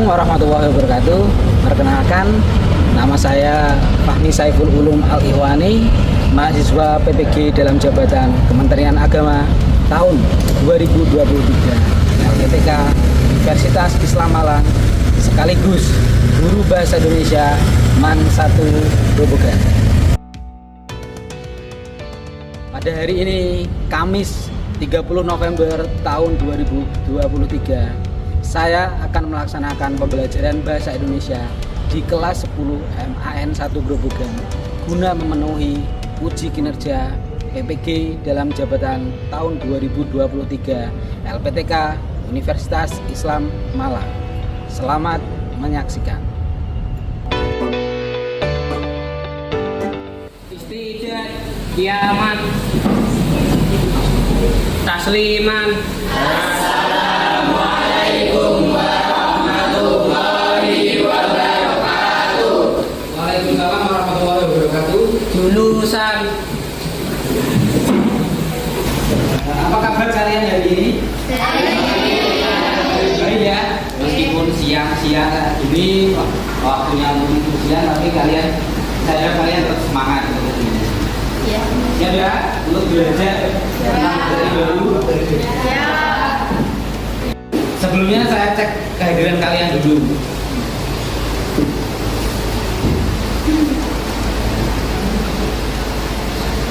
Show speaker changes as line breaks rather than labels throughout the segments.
Assalamualaikum warahmatullahi wabarakatuh. Perkenalkan, nama saya Fahmi Saiful Ulum Al-Ihwani, mahasiswa PPG dalam jabatan Kementerian Agama tahun 2023 LPTK Universitas Islam Malang, sekaligus guru bahasa Indonesia MAN 1 Grobogan. Pada hari ini, Kamis 30 November tahun 2023, saya akan melaksanakan pembelajaran bahasa Indonesia di kelas 10 MAN 1 Grobogan guna memenuhi uji kinerja PPG dalam jabatan tahun 2023 LPTK Universitas Islam Malang. Selamat menyaksikan.
Istiqat, kiamat, tasliman. Assalamualaikum warahmatullahi wabarakatuh. Waalaikumsalam warahmatullahi wabarakatuh. Lulusan. Apa kabar kalian hari ini? Baik ya, meskipun siang-siang ini waktunya untuk siang, tapi saya tetap semangat untuk ini. Ya. Siap ya untuk belajar tentang materi baru. Ya. Sebelumnya saya cek kehadiran kalian dulu.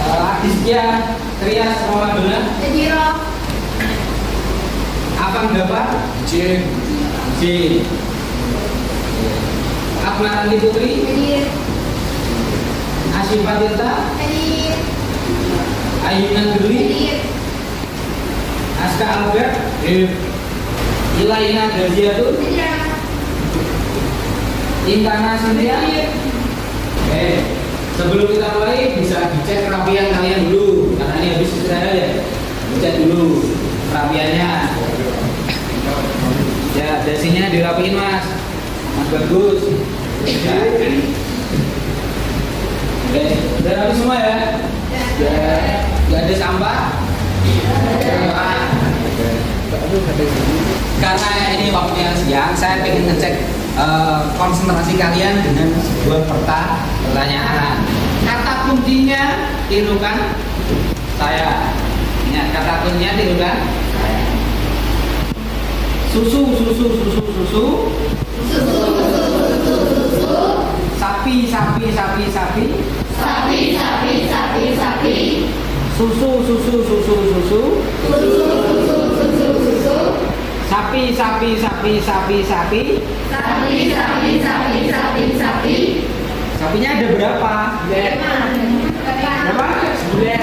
Adisya Trias Ramadana.
Jiro.
Apa dapat? J. Akmaranti Putri.
Hadir.
Asyifa Tirta.
Hadir.
Ayunan Duli.
Hadir.
Aska Albert. Ilaina Gaziatul.
Hadir.
Intana Cynthia. Oke. Sebelum kita mulai bisa dicek kerapian kalian dulu, karena ini habis istirahat ya. Dicek dulu kerapiannya. Ya, dasinya dirapiin Mas bagus. Ya. Oke, udah rapi semua ya. Gak ada sampah. Karena ini waktunya siang, saya pengen ngecek konsentrasi kalian dengan sebuah pertanyaan. Kata kuncinya tirukan saya. Ingat, kata kuncinya tirukan saya. Susu. Sapi. Susu. Sapi. Sapinya ada berapa? Berapa? 9.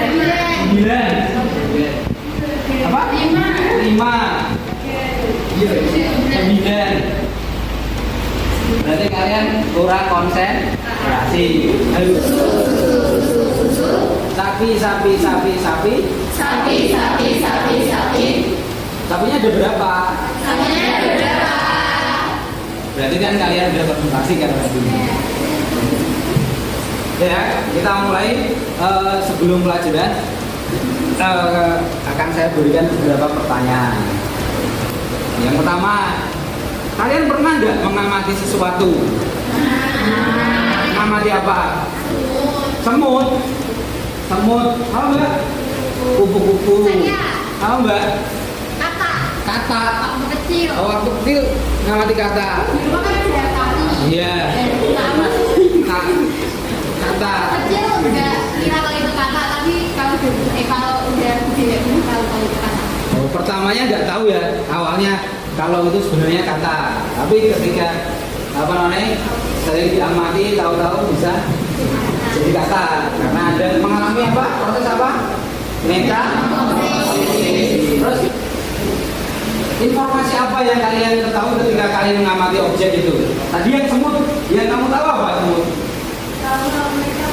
Apa? 5. 9. Berarti kalian kurang konsentrasi. Sapi. Sapinya ada berapa? Berarti kan kalian sudah konsentrasi karena ini. Ya, kita mulai. Sebelum pelajaran akan saya berikan beberapa pertanyaan. Yang pertama, kalian pernah nggak mengamati sesuatu? Mengamati apa? Semut. Apa mbak? Kupu-kupu. Apa mbak? Kata. Waktu kecil ngamati kata. Iya. Kata.
Kecil enggak kira kalau itu kata, tapi kalau udah gede tahu kalau itu kata.
Oh, pertamanya nggak tahu ya awalnya kalau itu sebenarnya kata. Tapi ketika sering diamati, tahu-tahu bisa jadi kata. Karena ada mengalami apa? Proses apa? Meta. Terus informasi apa yang kalian ketahui ketika kalian mengamati objek itu? Tadi yang semut, yang kamu tahu apa semut?
Kalau mereka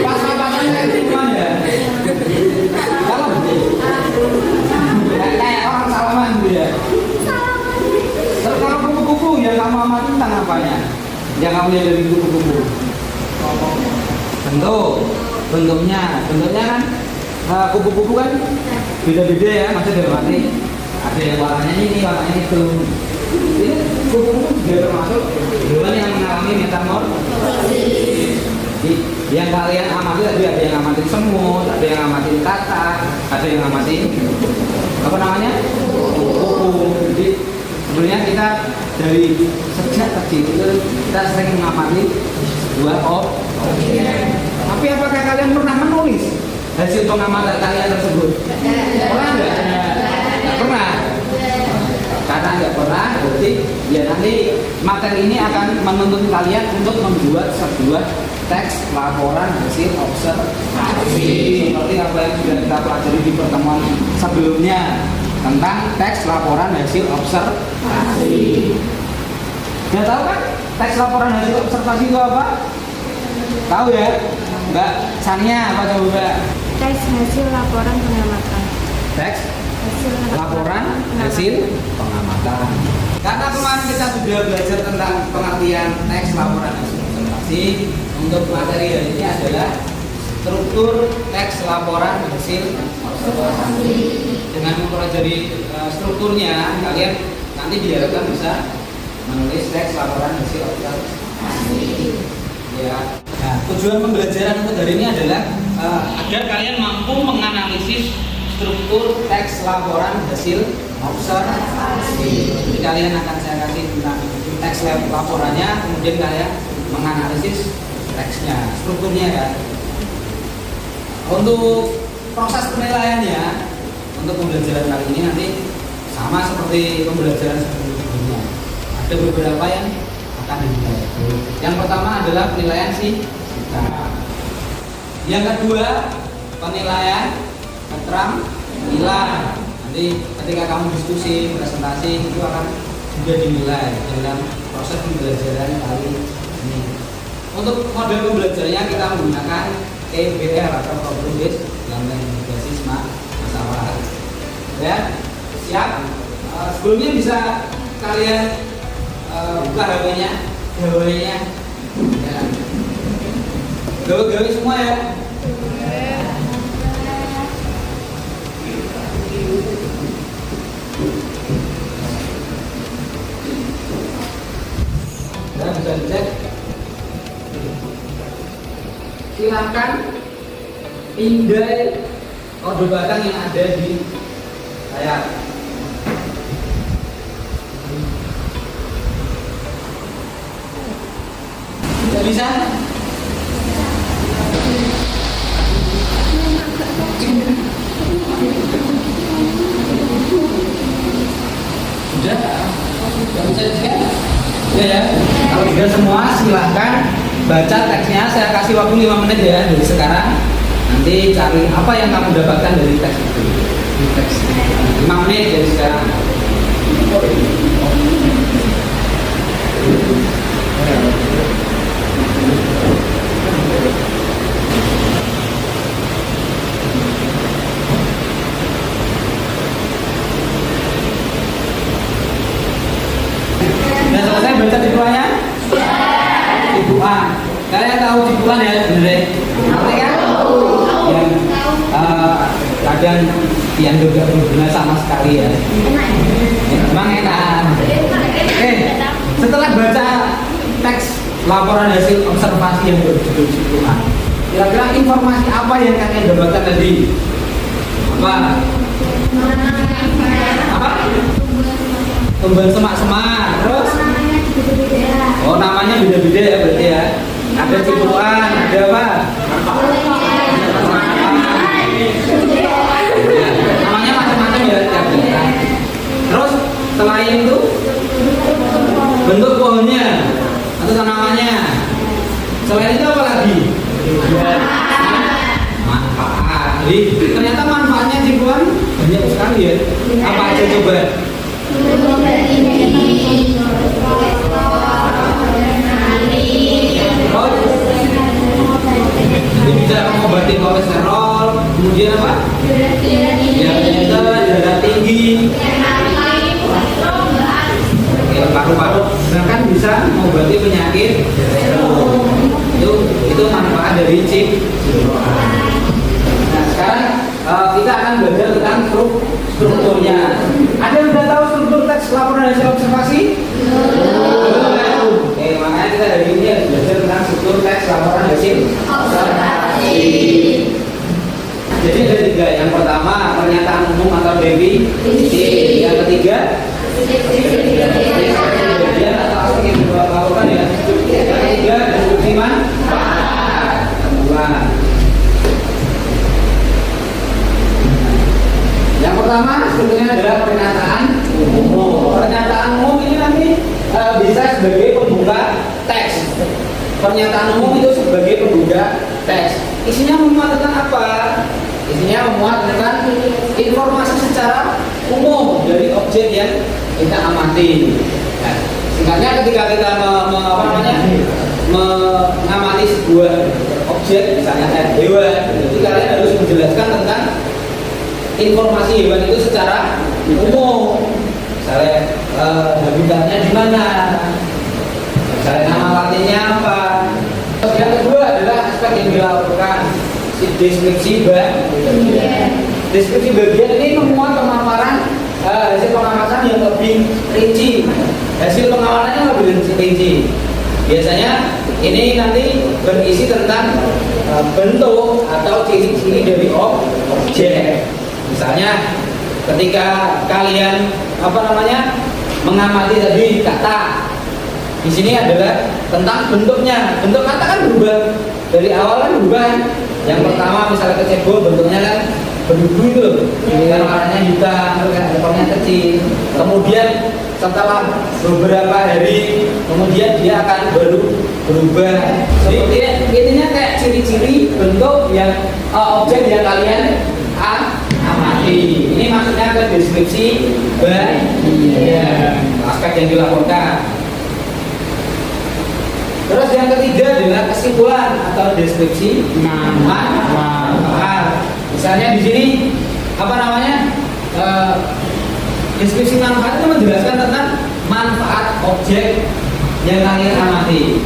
Pas-pasan kayak gimana ya? Kalau kayak orang salaman gitu ya. Terus kalau kupu-kupu yang kamu amati tentang apanya? Yang kamu lihat dari kupu-kupu? Bentuknya kan kupu-kupu kan beda-beda ya, maksudnya dalam arti ada yang warnanya ini, warnanya itu. Ini kupu-kupu juga termasuk hewan yang mengalami metamorfosis. Yang kalian amati tadi ada yang amatin semut, ada yang amatin katak, ada yang amatin apa namanya? Kupu. Jadi sebenarnya kita dari sejak kecil itu kita sering mengamati dua objek. Tapi apakah kalian pernah menulis hasil pengamatan kalian tersebut? Pernah nggak? Nggak pernah. Karena nggak pernah, berarti ya nanti materi ini akan menuntut kalian untuk membuat sebuah teks laporan hasil observasi seperti apa yang sudah kita pelajari di pertemuan sebelumnya tentang teks laporan hasil observasi. Sudah tahu kan teks laporan hasil observasi itu apa? Tahu ya? Mbak Sania apa coba?
Teks hasil laporan pengamatan.
Teks laporan hasil pengamatan. Karena kemarin kita sudah belajar tentang pengertian teks laporan hasil observasi, untuk materi hari ini adalah struktur teks laporan hasil observasi. Dengan mempelajari strukturnya, kalian nanti diharapkan bisa menulis teks laporan hasil observasi. Ya. Nah, tujuan pembelajaran untuk hari ini adalah agar kalian mampu menganalisis struktur teks laporan hasil observasi. Jadi kalian akan saya kasih tentang teks laporannya, kemudian kalian menganalisis teksnya, strukturnya ya. Untuk proses penilaiannya, untuk pembelajaran kali ini nanti sama seperti pembelajaran sebelumnya. Ada beberapa yang akan dinilai. Yang pertama adalah penilaian sikap. Yang kedua penilaian keterampilan. Nanti ketika kamu diskusi, presentasi itu akan juga dinilai dalam proses pembelajaran kali ini. Untuk model pembelajarannya kita menggunakan PBL atau problem based learning, basis masalah. Ya, siap. Sebelumnya bisa kalian buka HP-nya, gawe-nya. Ya. Gawe-gawe semua ya. Kita bisa dicek. Silakan pindai kode batang yang ada di layar. Tidak bisa? Sudah? Tidak bisa dicek? Ya. Kalau sudah semua silahkan baca teksnya. Saya kasih waktu 5 menit ya dari sekarang. Nanti cari apa yang kamu dapatkan dari teks itu. Teks 5 menit dari sekarang. Sudah selesai baca titulannya? Titulan. Kalian tahu titulan ya sebenarnya? Ngerti kan? Yang kadang yang juga berguna sama sekali ya. Emang enak. Oke, setelah baca teks laporan hasil observasi yang berjudul titulan, kira-kira informasi apa yang kalian dapatkan tadi? Apa? Tumbuhan semak-semak. Terus? Oh, namanya beda-beda ya berarti ya. Ada cipuan, ada apa? Namanya macam-macam ya tiap daerah. Terus selain itu bentuk pohonnya atau tanamannya. Selain itu apa lagi? Manfaat. Jadi ternyata manfaatnya cipuan banyak sekali ya. Apa aja coba? Jadi bisa mengobati kolesterol, kemudian apa? Diabetes, darah tinggi, paru-paru, bahkan bisa mengobati penyakit. Itu manfaat dari cip. Nah, sekarang kita akan belajar tentang strukturnya. Ada yang sudah tahu struktur teks laporan hasil observasi? Belum ya? Oke, makanya kita hari ini harus belajar tentang struktur teks laporan hasil observasi. Jadi ada 3. Yang pertama pernyataan umum atau definisi. Yang ketiga bagian atau aspek yang dilakukan ya. Yang ketiga deskripsi manfaat. Kedua. Yang pertama sebetulnya adalah pernyataan umum. Pernyataan umum ini nanti bisa sebagai pembuka teks. Pernyataan umum itu sebagai pembuka teks. Isinya memuat tentang apa? Isinya memuat tentang informasi secara umum dari objek yang kita amati. Nah, singkatnya ketika kita mengamati sebuah objek, misalnya hewan, jadi kalian harus menjelaskan tentang informasi hewan itu secara umum. Misalnya habitatnya di mana, misalnya nama latinnya apa. Yang kedua adalah aspek yang dilakukan deskripsi bagian. Deskripsi bagian ini memuat pemaparan hasil pengamatan yang lebih rinci. Hasil pengawalannya lebih rinci. Biasanya ini nanti berisi tentang bentuk atau ciri-ciri dari objek. Misalnya ketika kalian mengamati tadi kata, di sini adalah tentang bentuknya. Bentuk kata kan berubah dari awal kan berubah. Yang pertama misalnya kecebol bentuknya kan berubah itu, kan warnanya hitam, ekornya kecil. Kemudian setelah beberapa hari kemudian dia akan berubah. Jadi intinya kayak ciri-ciri bentuk yang objek yang kalian amati. Ini maksudnya ke deskripsi bagian, aspek yang dilaporkan. Terus yang ketiga adalah kesimpulan atau deskripsi manfaat. Misalnya di sini deskripsi manfaat itu menjelaskan tentang manfaat objek yang kalian amati,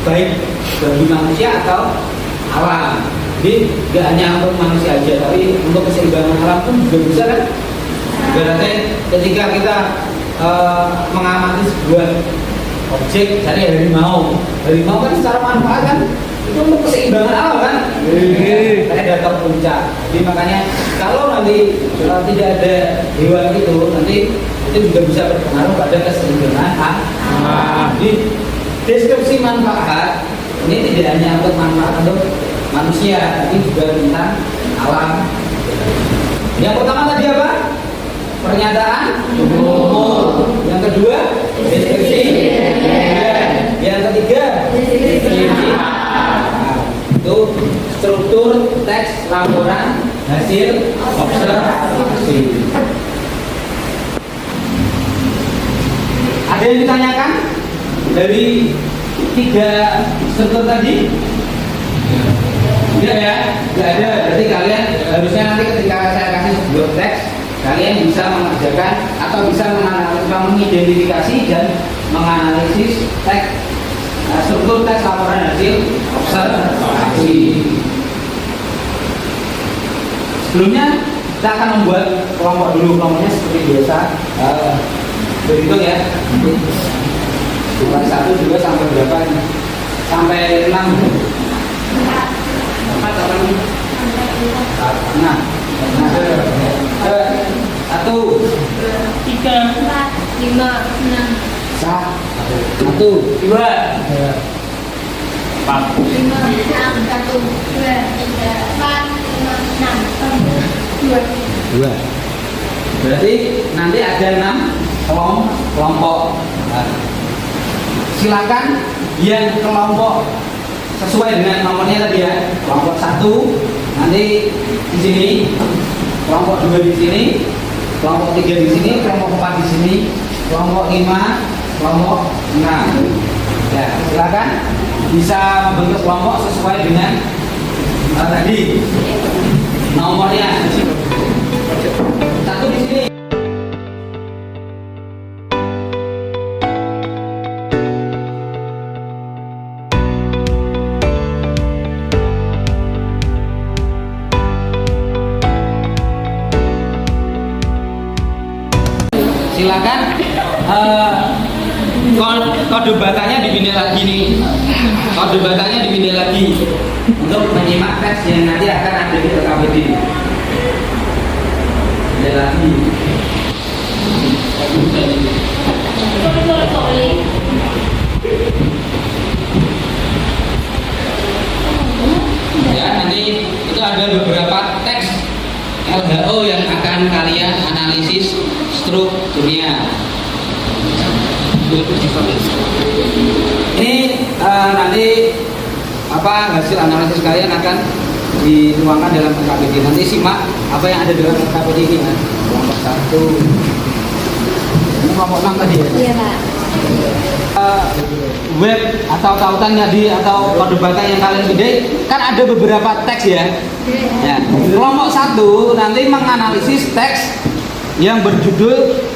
baik bagi manusia atau alam. Jadi tidak hanya untuk manusia aja, tapi untuk keseimbangan alam pun juga bisa kan? Berarti ketika kita mengamati sebuah objek, cari harimau kan secara manfaat kan itu untuk keseimbangan alam kan? Kayak datar puncak. Jadi makanya kalau nanti tidak ada hewan itu nanti juga bisa berpengaruh pada keseimbangan alam. Jadi deskripsi manfaat ini tidak hanya untuk manfaat untuk manusia, tapi juga tentang alam. Yang pertama tadi apa? Pernyataan umum. Yang kedua deskripsi. Yang ketiga deskripsi. Itu struktur teks laporan hasil observasi. Ada yang ditanyakan dari 3 struktur tadi? Tidak ya? Tidak ada. Berarti kalian harusnya nanti ketika saya kasih sebuah teks, kalian bisa mengerjakan atau bisa mengidentifikasi dan menganalisis teks struktur teks laporan hasil observasi. Sebelumnya kita akan membuat kelompok dulu. Kelompoknya seperti biasa, berhitung ya. Mulai 1, 2 sampai berapa? Sampai 6. Nah, 1,
3, 4, 5, 6,
1, 2,
5, 6, 1, 2, 3, 4, 5, 6, 2.
Berarti nanti ada 6 kelompok. Nah, silakan yang kelompok sesuai dengan nomornya tadi ya. Kelompok 1 nanti di sini, kelompok 2 di sini, kelompok 3 di sini, kelompok 4 di sini, kelompok 5, kelompok 6. Ya, silakan bisa membentuk kelompok sesuai dengan tadi nomornya. 1 di sini. kode batanya dipindah lagi nih. Kode batanya dipindah lagi untuk menyimak teks yang nanti akan ada di LKPD. Pindah lagi. Ya, nanti itu ada beberapa teks LHO yang akan kalian analisis strukturnya. Ini nanti hasil analisis kalian akan dituangkan dalam LKPD. Nanti simak apa yang ada dalam LKPD ini ya. Kelompok 1. Ini kelompok 6 tadi ya?
Iya, Pak.
Web atau tautan tadi atau kode bata yang kalian pilih kan ada beberapa teks ya. Ya. Kelompok 1 nanti menganalisis teks yang berjudul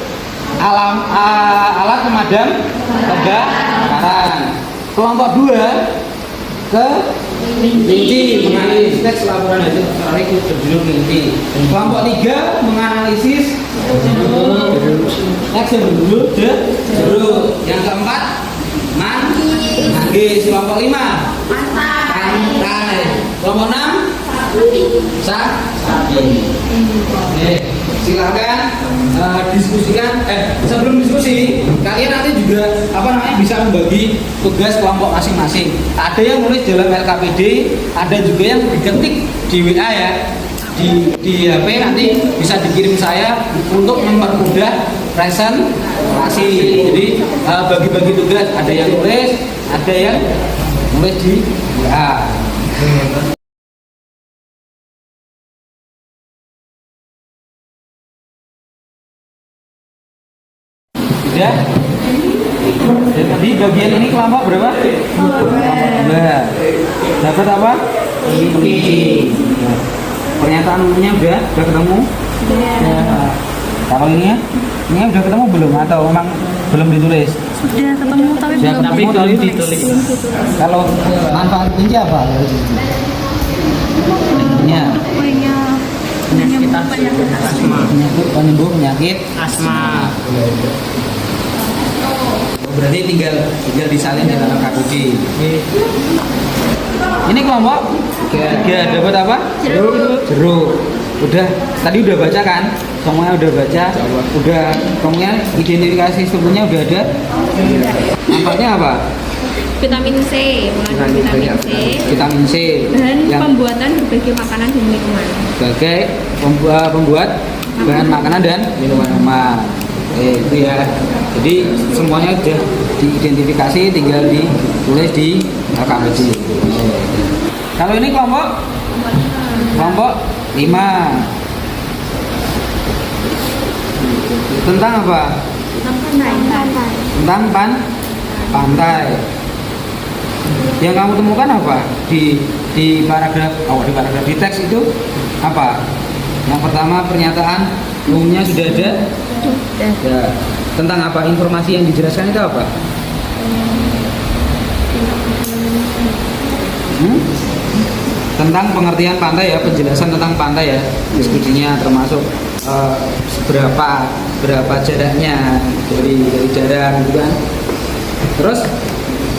alat pemadam kebakaran. Kelompok 2 ke Linci menganalisis teks laporan hasil proyek berjudul Linci. Kelompok 3 menganalisis teks yang berjudul Jeruk. Yang keempat manggis. Kelompok 5 pantai. Kelompok 6 sapi. Oke, silakan diskusikan. Sebelum diskusi, kalian nanti juga bisa membagi tugas kelompok masing-masing. Ada yang nulis dalam LKPD, ada juga yang diketik di WA ya. Di HP nanti bisa dikirim saya untuk mempermudah presentasi. Jadi bagi-bagi tugas, ada yang nulis, ada yang nulis di WA. Ya. Jadi bagian ini kelompok berapa? Nah, dapat apa? Ini. Pernyataan umumnya udah ketemu? Ya. Kalau ini udah ketemu belum atau memang belum ditulis?
Sudah ketemu tapi belum
ditulis. Kalau manfaat kunci apa? Penyembuh penyakit asma. Berarti tinggal disalin dalam LKPD. Ini kelompok 3 dapat apa? Jeruk. Udah tadi udah baca kan? Semuanya udah baca. Udah semuanya identifikasi strukturnya udah ada. Manfaatnya apa?
Vitamin C,
Vitamin C.
Dan
yang
pembuatan berbagai makanan dan minuman.
Sebagai pembuat bahan makanan dan minuman. Itu ya. Jadi semuanya sudah diidentifikasi, tinggal ditulis di LKPD. Kalau ini kelompok 5 tentang apa? Tentang pantai. Yang kamu temukan apa di paragraf di teks itu apa? Yang pertama pernyataan umumnya sudah ada. Ya. Tentang apa? Informasi yang dijelaskan itu apa? Tentang pengertian pantai ya, penjelasan tentang pantai ya, diskusinya termasuk berapa jaraknya dari darat gitu kan. Terus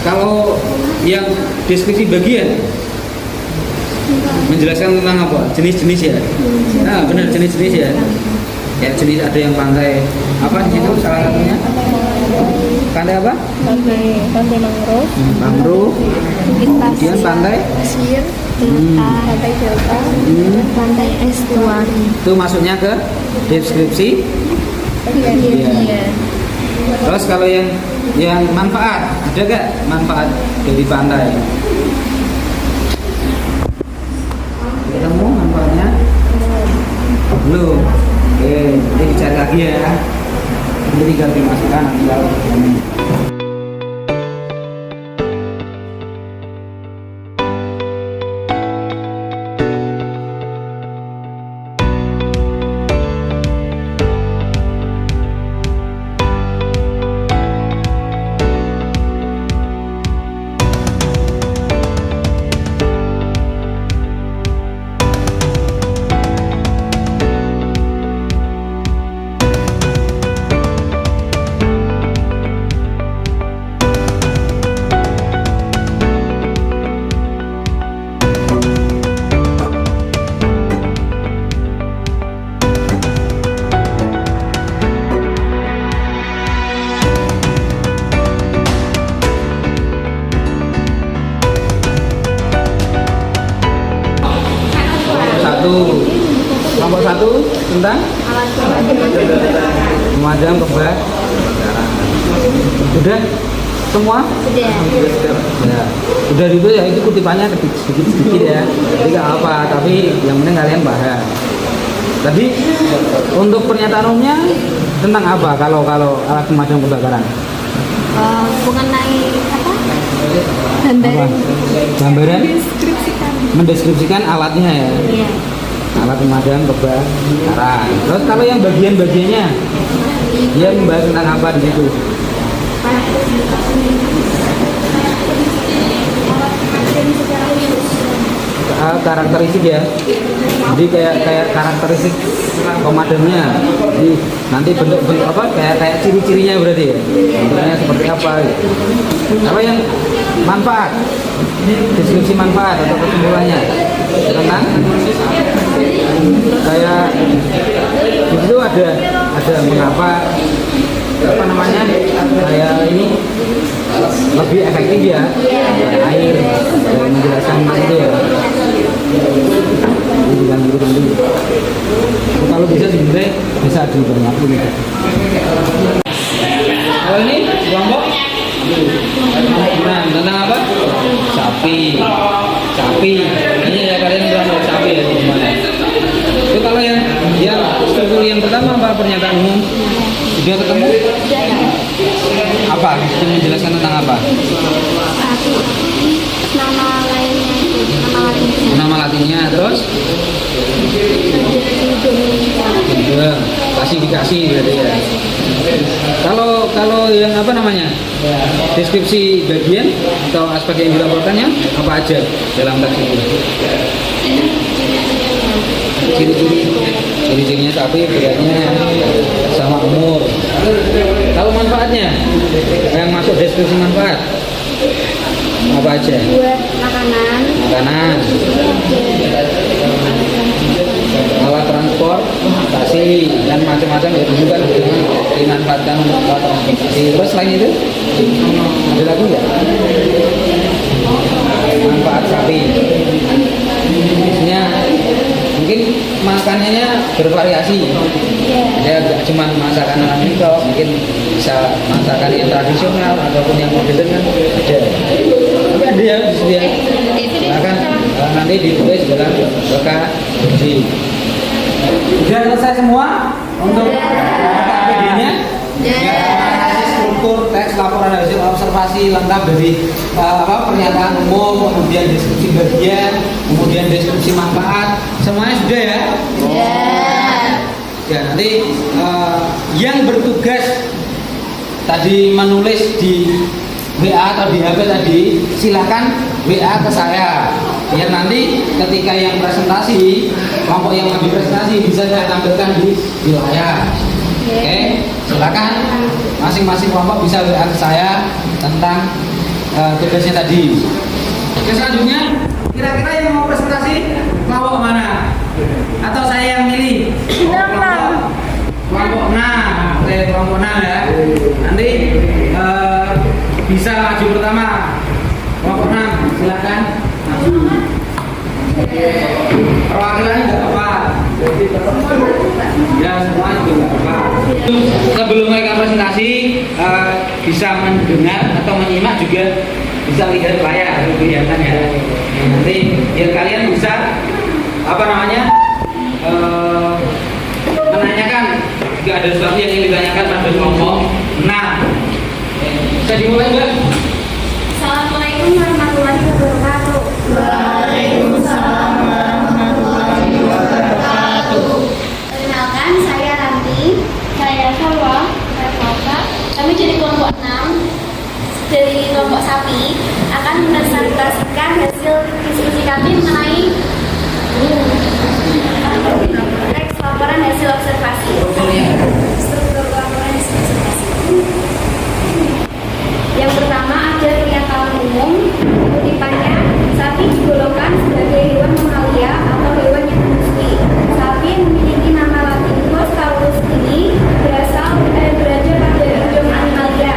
kalau yang deskripsi bagian menjelaskan tentang apa? Jenis-jenis ya. Nah, benar jenis-jenis ya. Ya jenis ada yang pantai apa di situ salah satunya? Pantai apa?
Pantai mangrove.
Mangrove. Kemudian pantai
pasir, pantai delta, pantai estuari.
Itu masuknya ke deskripsi. Iya. Terus kalau yang manfaat, ada gak manfaat dari pantai? Ketemu manfaatnya? Belum. Oke, nanti dicari lagi ya. Nanti tinggal dimasukkan nanti. 1 tentang
Alat pemadaman.
pemadam kebakaran. Udah semua?
Sudah.
Ya. Udah itu ya, itu kutipannya sedikit ya. Jadi nggak apa, tapi yang penting kalian paham. Tadi untuk pernyataan umumnya tentang apa kalau alat pemadam kebakaran?
Mengenai apa?
Apa? Gambaran? Mendeskripsikan alatnya ya.
Iya.
Alat pemadam kebakaran. Terus kalau yang bagian-bagiannya, dia membahas tentang apa di situ? Karakteristik ya. Jadi kayak karakteristik pemadamnya. Jadi nanti bentuk apa kayak ciri-cirinya berarti ya. Bentuknya seperti apa gitu. Apa yang manfaat? Deskripsi manfaat atau kesimpulannya tentang kayak di situ ada mengapa apa namanya kayak ini lebih efektif ya air dan menjelaskan itu ya. Jadi jangan gitu nanti. Kalau bisa sebenarnya bisa dibanyakin gitu. Kalau ini kelompok nah, tentang apa? Sapi. Ini ya kalian kelompok sapi ya semuanya. Itu kalau yang struktur yang pertama apa pernyataan umum? Sudah ketemu? Apa? Bisa menjelaskan tentang apa?
Nama lainnya itu,
Nama latinnya terus? Juga klasifikasi berarti ya. Kalau yang apa namanya? Deskripsi bagian atau aspek yang dilaporkannya apa aja dalam teks itu? Ciri-cirinya sapi, beratnya, sama umur. Kalau manfaatnya, yang masuk deskripsi manfaat apa aja?
buat makanan,
alat transportasi dan macam-macam ya dulu kan dimanfaatkan untuk alat transportasi. Terus selain itu ada lagi nggak? Manfaat sapi. Biasanya mungkin makanannya bervariasi. Ya nggak cuma masakan orang Indo, mungkin bisa masakan yang tradisional ataupun yang modern kan ada. Tapi ada ya disediakan. Silakan nanti ditulis dalam lokasi. Sudah selesai semua untuk APD-nya? Ya, struktur teks laporan hasil observasi lengkap dari pernyataan umum, kemudian deskripsi bagian, kemudian deskripsi manfaat, semuanya sudah ya? Ya nanti yang bertugas tadi menulis di WA atau di HP tadi silakan WA ke saya biar nanti ketika yang presentasi kelompok yang lagi presentasi bisa saya tampilkan di layar. Oke, silakan masing-masing kelompok bisa WA ke saya tentang tugasnya tadi. Oke, selanjutnya kira-kira yang mau presentasi kelompok mana? Atau saya yang milih? Kelompok 6. Oke, kelompok 6 ya. Nanti bisa maju pertama. Kelompok 6, silakan. Perwakilan nggak apa. Ya semua juga nggak apa. Sebelum mereka presentasi bisa mendengar atau menyimak juga bisa lihat layar kelihatan ya. Nanti biar kalian bisa apa namanya menanyakan jika ada sesuatu yang ingin ditanyakan pada kelompok. Nah, bisa dimulai nggak?
Assalamualaikum warahmatullahi wabarakatuh.
Waalaikumsalam warahmatullahi wabarakatuh.
Perkenalkan, saya Ranti.
Saya Salwa.
Saya Fauza. Kami dari kelompok 6 dari kelompok sapi akan mempresentasikan hasil diskusi kami mengenai teks laporan hasil observasi. Struktur laporan hasil observasi. Yang pertama ada pernyataan umum. Kutipannya, sapi digolongkan sebagai hewan mamalia atau hewan yang menyusui. Sapi memiliki nama latin Taurus ini berada pada ujung animalia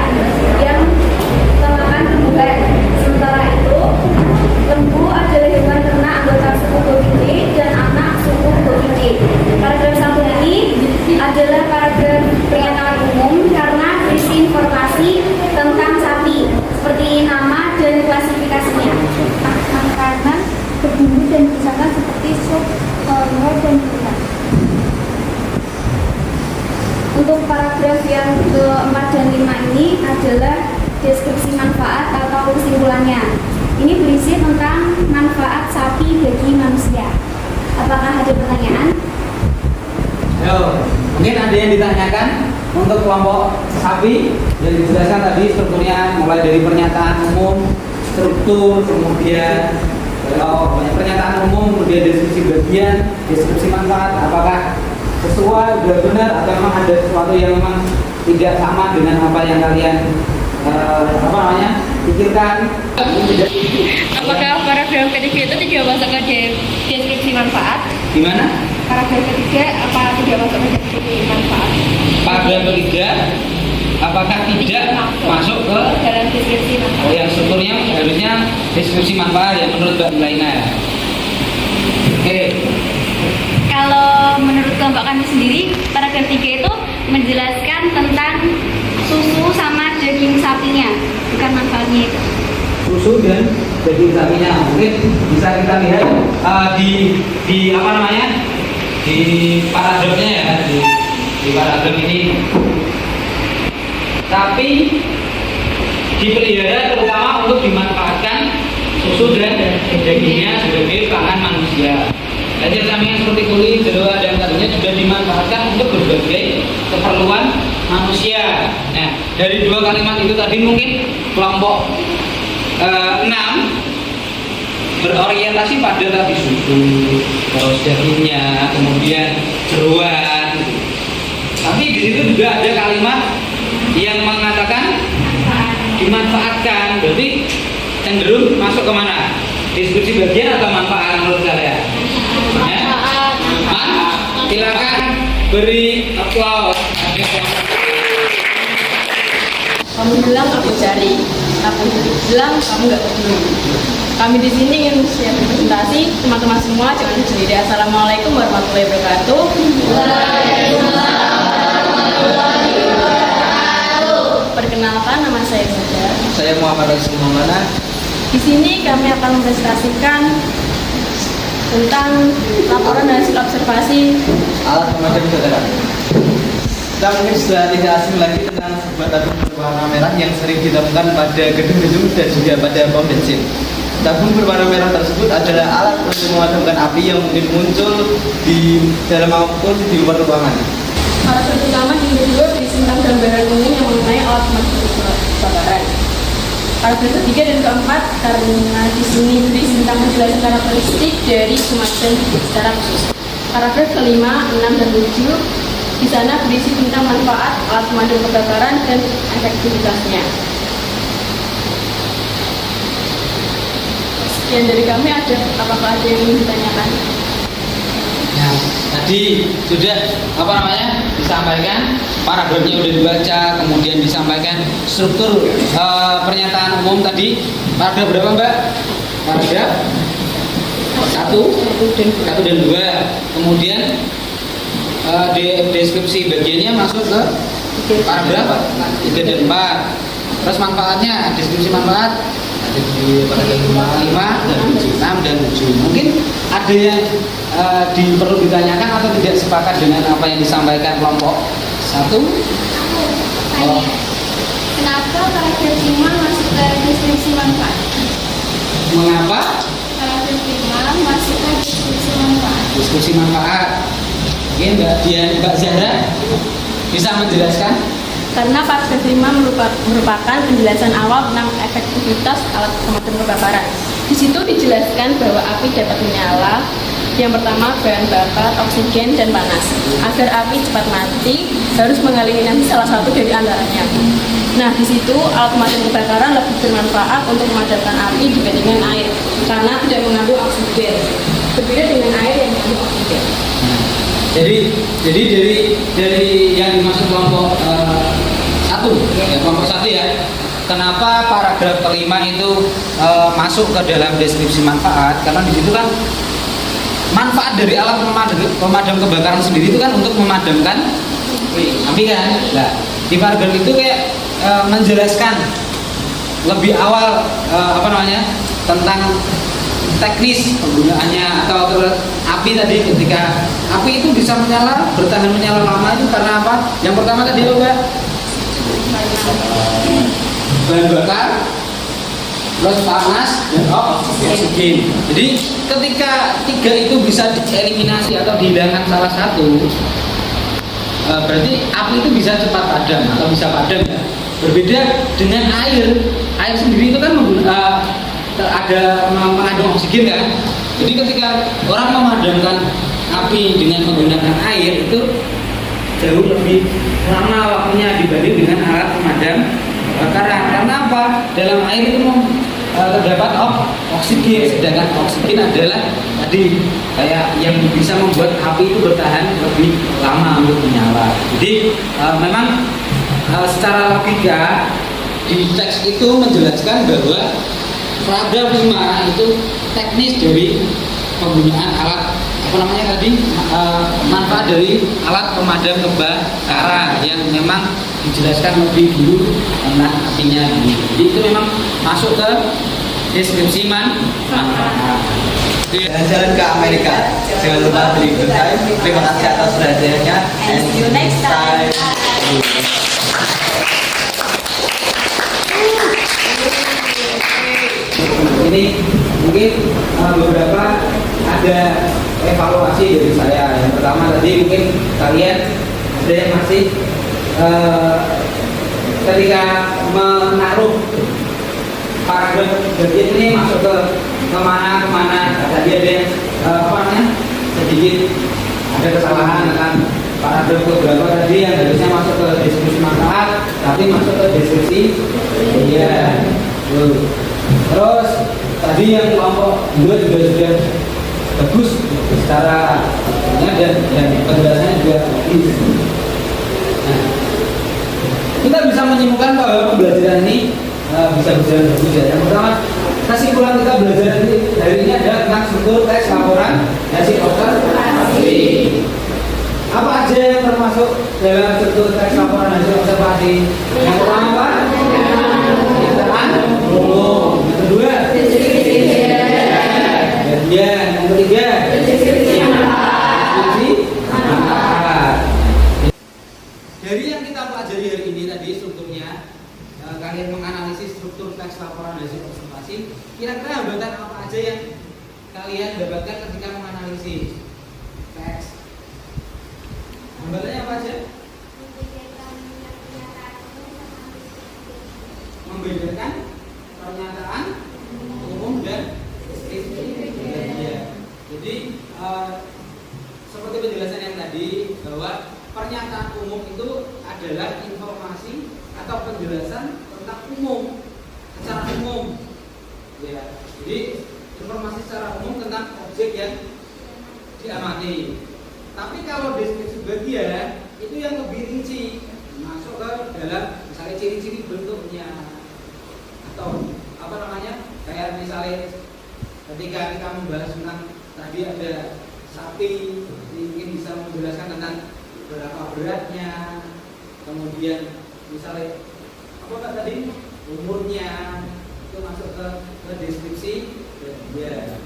yang memakan tumbuhan. Sementara itu, lembu adalah hewan ternak anggota suku Bovine dan anak suku Bovine. Paragraf adalah deskripsi manfaat atau kesimpulannya. Ini berisi tentang manfaat sapi bagi manusia. Apakah ada pertanyaan?
Ayo, mungkin ada yang ditanyakan untuk kelompok sapi yang dijelaskan tadi strukturnya mulai dari pernyataan umum, struktur, kemudian pernyataan umum, kemudian deskripsi bagian, deskripsi manfaat. Apakah sesuai, sudah benar, atau memang ada sesuatu yang memang tidak sama dengan apa yang kalian pikirkan?
Apakah paragraf ketiga itu tidak masuk ke deskripsi manfaat?
Gimana?
Paragraf ketiga apa tidak masuk ke deskripsi manfaat?
Paragraf ketiga apakah tidak masuk ke
dalam deskripsi manfaat?
yang strukturnya harusnya deskripsi manfaat ya menurut Mbak Melaina. Oke.
Kalau menurut kelompok kami sendiri, paragraf 3 itu menjelaskan tentang susu sama daging sapinya, bukan manfaatnya itu.
Susu dan daging sapinya mungkin bisa kita lihat di apa namanya di paragrafnya ya, di paragraf ini. Tapi dipelihara terutama untuk dimanfaatkan susu dan dagingnya sebagai pangan manusia. Hasil sampingan seperti kulit, jeroan, dan karunya juga dimanfaatkan untuk berbagai keperluan manusia. Nah, dari dua kalimat itu tadi mungkin kelompok 6 berorientasi pada tadi susu, terus dagingnya, kemudian jeroan. Tapi di situ juga ada kalimat yang mengatakan dimanfaatkan. Berarti cenderung masuk ke mana? Deskripsi bagian atau manfaat menurut kalian? Silakan beri aplaus.
Kamu bilang aku cari, aku bilang kamu nggak peduli. Kami di sini ingin share presentasi teman-teman semua, jangan sendiri. Assalamualaikum warahmatullahi wabarakatuh. Perkenalkan, nama saya Sada.
Saya Muhammad Rasulullah.
Di sini kami akan mempresentasikan tentang laporan hasil observasi
Alat pemadam kebakaran. Kita mungkin sudah tidak asing lagi tentang sebuah tabung berwarna merah yang sering ditemukan pada gedung-gedung dan juga pada pom bensin. Tabung berwarna merah tersebut adalah alat untuk memadamkan api yang mungkin muncul di dalam maupun di luar ruangan.
paragraf pertama hingga kedua berisi tentang gambaran umum yang mengenai alat pemadam kebakaran. Paragraf ketiga dan keempat karena di sini berisi tentang penjelasan karakteristik dari pemadam secara khusus. Paragraf kelima, 6 dan 7 di sana berisi tentang manfaat alat pemadam kebakaran dan efektivitasnya. Sekian dari kami, apakah ada yang ingin ditanyakan?
Nah, tadi sudah disampaikan, paragrafnya sudah dibaca, kemudian disampaikan struktur pernyataan umum tadi. Paragraf berapa Mbak? Paragraf 1 dan 2. Kemudian deskripsi bagiannya masuk ke paragraf 3 dan 4. Terus manfaatnya, deskripsi manfaat ada di paragraf 5 dan 6 dan 7. Mungkin ada yang perlu ditanyakan atau tidak sepakat dengan apa yang disampaikan kelompok 1? Oh.
Kenapa paragraf 5 masuk ke deskripsi manfaat?
Mengapa?
Paragraf 5 masuk ke deskripsi manfaat.
Diskusi manfaat. Mungkin Mbak Zahra bisa menjelaskan?
Karena paragraf 5 merupakan penjelasan awal tentang efektivitas alat pemadam kebakaran. Di situ dijelaskan bahwa api dapat menyala. Yang pertama, bahan bakar, oksigen, dan panas. Agar api cepat mati, harus mengeliminasi salah satu dari antaranya. Nah, di situ alat pemadam kebakaran lebih bermanfaat untuk memadamkan api dibandingkan air, karena tidak mengandung oksigen. Berbeda dengan air yang mengandung oksigen.
Jadi dari yang dimaksud kelompok 1, kelompok 1 ya. Kenapa paragraf kelima itu masuk ke dalam deskripsi manfaat? Karena di situ kan manfaat dari alat pemadam kebakaran sendiri itu kan untuk memadamkan api kan. Nah, di paragraf itu kayak menjelaskan lebih awal tentang teknis penggunaannya atau api tadi. Ketika api itu bisa bertahan menyala lama itu karena apa? Yang pertama tadi Mbak bahan bakar, plus panas dan oksigen. Jadi ketika tiga itu bisa dieliminasi atau dihilangkan salah satu, berarti api itu bisa cepat padam atau bisa padam ya. Berbeda dengan air. Air sendiri itu kan ada mengandung oksigen kan. Jadi ketika orang memadamkan api dengan menggunakan air itu jauh lebih lama waktunya dibanding dengan alat pemadam kebakaran. Karena apa? Dalam air itu terdapat oksigen, sedangkan oksigen adalah tadi kayak yang bisa membuat api itu bertahan lebih lama untuk menyala. Jadi memang secara logika di teks itu menjelaskan bahwa paragraf 5 itu teknis dari penggunaan alat manfaat dari alat pemadam kebakaran yang memang dijelaskan lebih dulu tentang apinya. Jadi itu memang masuk ke deskripsi manfaat.
Jalan ke Amerika. Jangan lupa beli good time. Terima kasih atas perhatiannya.
And see you next time.
Ini mungkin beberapa ada evaluasi dari saya. Yang pertama tadi mungkin kalian ada yang masih ketika menaruh paragraf bagian ini masuk ke kemana tadi ada yang sedikit ada kesalahan kan paragraf beberapa tadi yang harusnya masuk ke deskripsi manfaat tapi masuk ke deskripsi iya. Terus tadi yang kelompok 2 juga sudah bagus secara dan penjelasannya juga bagus. Nah, kita bisa menyimpulkan bahwa pembelajaran ini bisa berjalan bagus ya. Yang pertama, kesimpulan kita belajar hari ini adalah tentang struktur teks laporan hasil observasi. Apa aja yang termasuk dalam struktur teks laporan hasil observasi? Yang pertama apa? Pernyataan umum. Yang kedua, bagian. Yang ketiga, deskripsi manfaat. Dari yang kita pelajari hari ini tadi strukturnya, kalian menganalisis struktur teks laporan hasil observasi. Kira-kira hambatan apa aja yang kalian dapatkan ketika menganalisis teks? Hambatannya apa aja? Membedakan pernyataan umum dan deskripsi. Ya. Jadi seperti penjelasan yang tadi bahwa pernyataan umum itu adalah informasi atau penjelasan tentang umum secara umum. Ya. Jadi informasi secara umum tentang objek yang diamati. Tapi kalau deskripsi bagian itu yang lebih rinci, masuk ke dalam misalnya ciri-ciri bentuknya atau kayak misalnya ketika kita membahas tentang tadi ada sapi, mungkin bisa menjelaskan tentang berapa beratnya, kemudian misalnya tadi umurnya itu masuk ke deskripsi ya.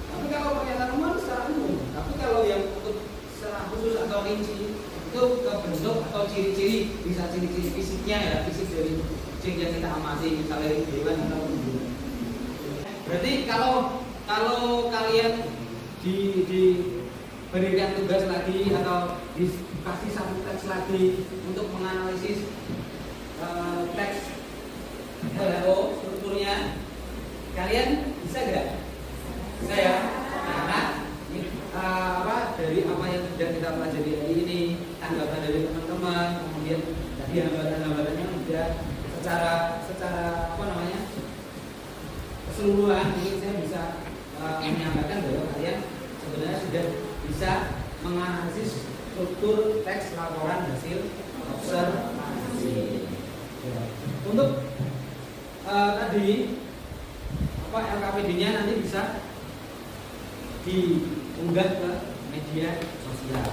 Tapi kalau pernyataan umum secara umum, tapi kalau yang untuk secara khusus atau rinci itu ke bentuk atau ciri-ciri, bisa ciri-ciri fisiknya ya, fisik dari objek yang kita amati, misalnya hewan atau tumbuhan. Berarti kalau kalian diberikan tugas lagi atau dikasih satu teks lagi untuk menganalisis teks LHO strukturnya, kalian bisa nggak? Bisa ya? Karena dari apa yang sudah kita pelajari hari ini, tanggapan dari teman-teman, kemudian tadi hambatan-hambatannya sudah secara keseluruhan mungkin saya bisa menyampaikan bahwa kalian sebenarnya sudah bisa menganalisis struktur teks laporan hasil observasi. Untuk tadi LKPD-nya nanti bisa diunggah ke media sosial.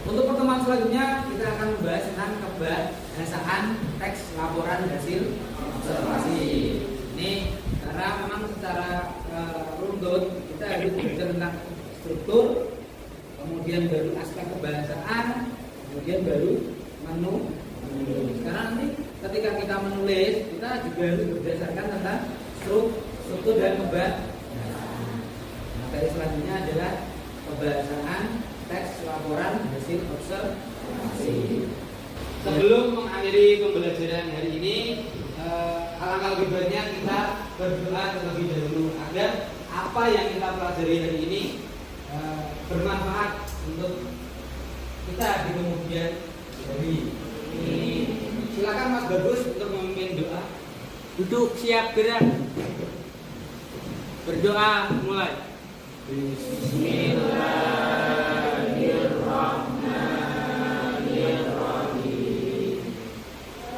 Untuk pertemuan selanjutnya kita akan membahas tentang kebahasaan teks laporan hasil observasi. Ini karena memang secara runtut kita harus belajar tentang struktur, kemudian baru aspek kebahasaan, kemudian baru Karena nanti ketika kita menulis, kita juga harus berdasarkan tentang struktur dan pembahasan. Materi selanjutnya adalah pembahasan teks laporan hasil observasi. Sebelum mengakhiri pembelajaran hari ini, alangkah lebih baiknya kita berdoa terlebih dahulu agar apa yang kita pelajari hari ini bermanfaat untuk kita di kemudian hari. Silakan Mas Bagus untuk memimpin doa.
Duduk siap gerak. Berdoa mulai. Bismillahirrahmanirrahim.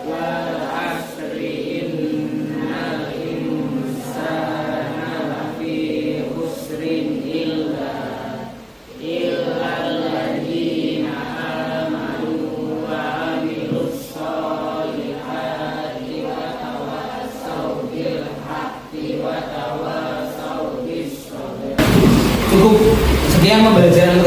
Wal asri innal insana lafi khusrin illa alladzina amanu wa amilus solihati wa tawassaw bil haqqi wa tawassaw bis sabr.
Cukup sekian pembelajaran